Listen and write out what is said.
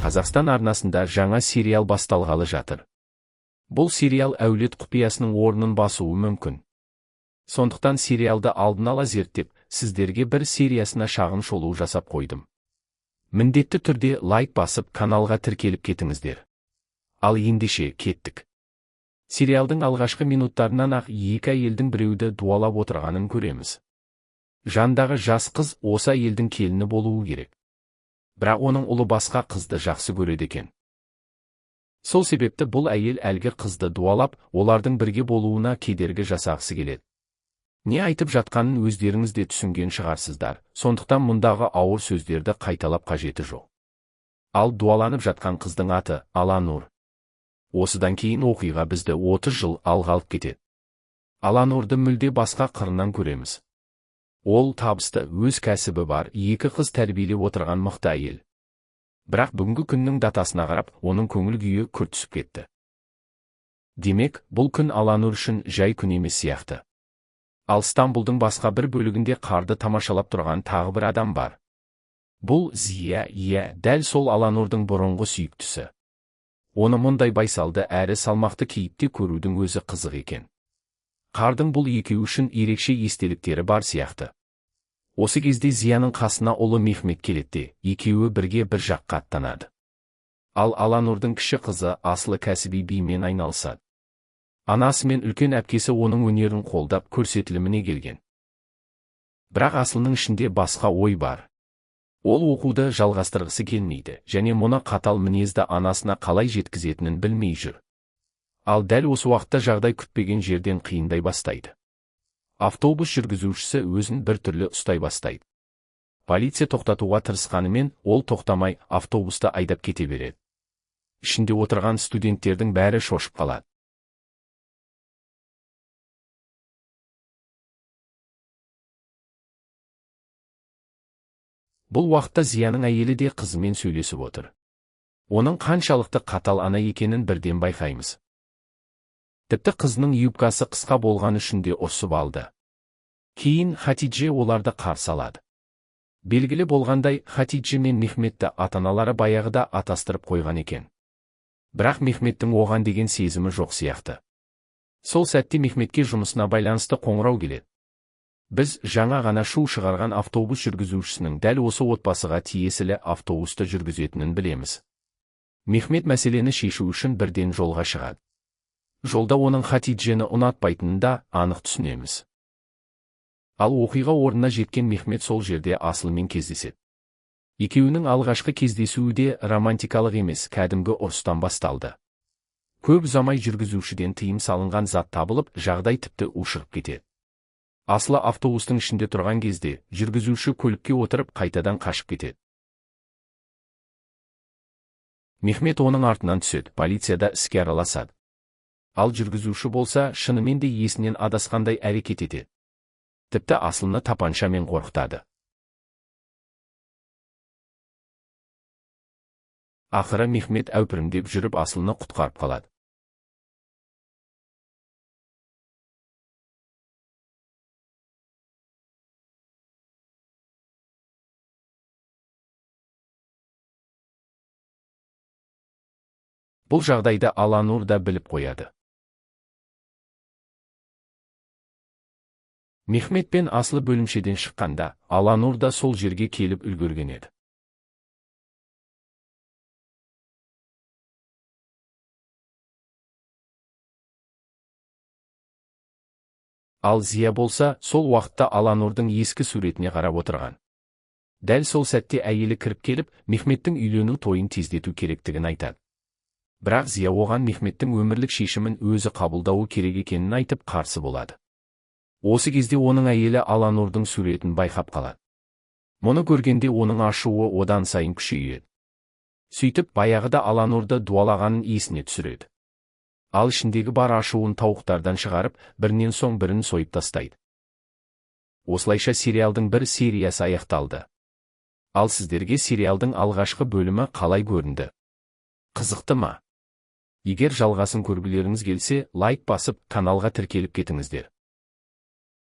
Қазақстан арнасында жаңа сериал басталғалы жатыр. Бұл сериал әулет құпиясының орнын басуы мүмкін. Сондықтан сериалды алдын ала зерттеп, сіздерге бір сериясына шағын шолу жасап қойдым. Міндетті түрде лайк басып, каналға тіркеліп кетіңіздер. Ал ендеше кеттік. Сериалдың алғашқы минуттарынан ақ екі әйелдің біреуді дуалап отырғанын көреміз. Жандағы жас қыз осы әйелдің келіні болуы керек. Бірақ оның ұлы басқа қызды жақсы көреді екен. Сол себепті бұл әйел әлгі қызды дуалап, олардың бірге болуына кедергі жасағысы келеді. Не айтып жатқанын өздеріңіз де түсінген шығарсыздар, сондықтан мұндағы ауыр сөздерді қайталап қажеті жоқ. Ал дуаланып жатқан қыздың аты Аланур. Осыдан кейін оқиға бізді 30 жыл алға алып кетеді. Аланурды мүлде басқа қырынан көреміз. Ол табысты, өз кәсібі бар, екі қыз тәрбиелеп отырған мықты әйел. Бірақ бүгінгі күннің датасына қарап, оның көңіл күйі күрт түсіп кетті. Демек, бұл күн Аланур үшін жай күн емес сияқты. Ал Стамбулдың басқа бір бөлігінде қарды тамашалап тұрған тағы бір адам бар. Бұл Зия, дәл сол Аланурдың бұрынғы сүйіктісі. Оны мұндай байсалды әрі салмақты кейіпте көрудің өзі қызық екен. Қардың бұл екеуі үшін ерекше естеліктері бар сияқты. Осы кезде Зияның қасына ұлы Мехмет келеді, екеуі бірге бір жаққа аттанады. Ал Аланурдың кіші қызы Асылы кәсіби бимен айналысады. Анасы мен үлкен әпкесі оның өнерін қолдап көрсетіліміне келген. Бірақ Асылының ішінде басқа ой бар. Ол оқуды жалғастырғысы келмейді, және мұны қатал мінезді анасына қалай жеткізетінін білмей жүр. Ал дәл осы уақытта жағдай күтпеген жерден қиындай бастайды. Автобус жүргізушісі өзін бір түрлі ұстай бастайды. Полиция тоқтатуға тырысқанымен, ол тоқтамай автобусты айдап кете береді. Ішінде отырған студенттердің бәрі шошып қалады. Бұл уақытта Зияның әйелі де қызымен сөйлесіп отыр. Оның қаншалықты қатал ана екенін бірден байқаймыз. Тіпті қызының юбкасы қысқа болған үшін де ұрсып алды. Кейін Хатидже оларды қарсы алады. Белгілі болғандай, Хатидже мен Мехметті ата-аналары баяғыда атастырып қойған екен. Бірақ Мехметтің оған деген сезімі жоқ сияқты. Сол сәтте Мехметке жұмысына байланысты қоңырау келеді. Біз жаңа ғана шу шығарған автобус жүргізушісінің дәл осы отбасыға тиесілі автобусты жүргізетінін білеміз. Мехмет мәселені шешу үшін бірден жолға шығады. Жолда оның Хатиджені ұнатпайтынын да анық түсінеміз. Ал оқиға орнына жеткен Мехмет сол жерде Асылмен кездеседі. Екеуінің алғашқы кездесуі де романтикалық емес, кәдімгі ұрыстан басталды. Көп ұзамай жүргізушіден тыйым салынған зат табылып, жағдай тіпті ушығып кетеді. Асылы автобустың ішінде тұрған кезде, жүргізуші көлікке отырып қайтадан қашып кетеді. Мехмет оның артынан түседі, полицияда іске араласады. Ал жүргізуші болса, шынымен де есінен адасқандай әрекет етеді. Тіпті Асылны тапаншамен қорқытады. Ақыры Мехмет әупірімдеп жүріп Асылны құтқарып қалады. Бұл жағдайды Аланур да біліп қояды. Мехмет пен Асылы бөлімшеден шыққанда, Аланур да сол жерге келіп үлгерген еді. Ал Зия болса, сол уақытта Аланурдың ескі суретіне қарап отырған. Дәл сол сәтте әйелі кіріп келіп, Мехметтің үйлену тойын тездету керектігін айтады. Бірақ Зия оған Мехметтің өмірлік шешімін өзі қабылдауы керек екенін айтып қарсы болады. Осы кезде оның әйелі Аланурдың суретін байқап қалады. Мұны көргенде оның ашуы одан сайын күшейеді. Сөйтіп, баяғыда Аланурды дуалағанын есіне түсіреді. Ал ішіндегі бар ашуын тауықтардан шығарып, бірінен соң бірін сойып тастайды. Осылайша сериалдың бір сериясы аяқталды. Ал сіздерге сериалдың алғашқы бөлімі қалай көрінді? Қызықты ма? Егер жалғасын көргілеріңіз келсе, лайк басып, каналға тіркеліп кетіңіздер.